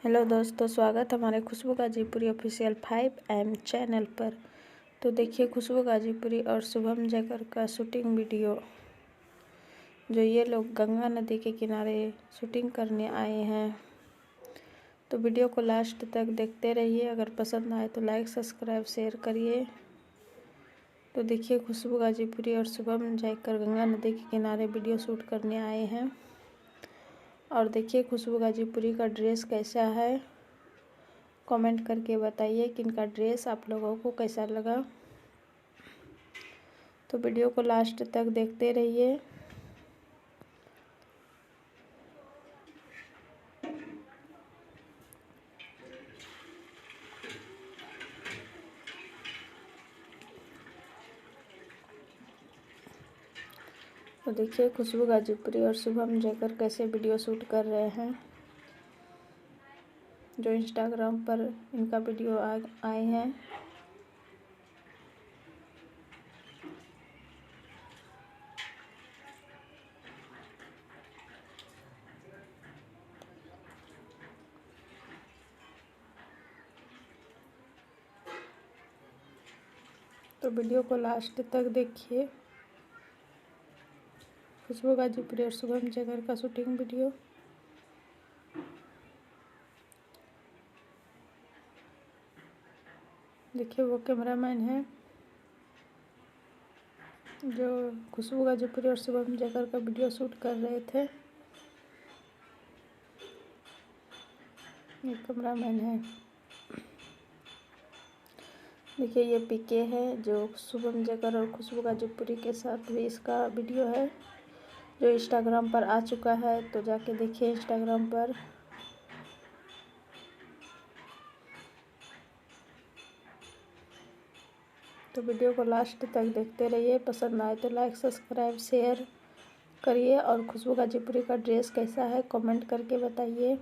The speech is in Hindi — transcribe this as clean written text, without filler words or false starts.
हेलो दोस्तों, स्वागत हमारे खुशबू गाजीपुरी ऑफिशियल 5M चैनल पर। तो देखिए खुशबू गाजीपुरी और शुभम जैकर का शूटिंग वीडियो, जो ये लोग गंगा नदी के किनारे शूटिंग करने आए हैं। तो वीडियो को लास्ट तक देखते रहिए। अगर पसंद आए तो लाइक, सब्सक्राइब, शेयर करिए। तो देखिए खुशबू गाजीपुरी और शुभम जैकर गंगा नदी के किनारे वीडियो शूट करने आए हैं। और देखिए खुशबू गाजीपुरी का ड्रेस कैसा है, कमेंट करके बताइए कि इनका ड्रेस आप लोगों को कैसा लगा। तो वीडियो को लास्ट तक देखते रहिए। तो देखिए खुशबू गाजीपुरी और शुभम जैकर कैसे वीडियो शूट कर रहे हैं, जो इंस्टाग्राम पर इनका वीडियो आए हैं। तो वीडियो को लास्ट तक देखिए। खुशबू गाजीपुरी और शुभम जैकर का शूटिंग वीडियो। देखिए वो कैमरामैन है जो खुशबू गाजीपुरी और शुभम जैकर का वीडियो शूट कर रहे थे। ये कैमरामैन है। देखिए ये पीके है जो शुभम जैकर और खुशबू गाजीपुरी के साथ भी इसका वीडियो है, जो इंस्टाग्राम पर आ चुका है। तो जाके देखिए इंस्टाग्राम पर। तो वीडियो को लास्ट तक देखते रहिए। पसंद आए तो लाइक, सब्सक्राइब, शेयर करिए। और खुशबू गाजीपुरी का ड्रेस कैसा है कमेंट करके बताइए।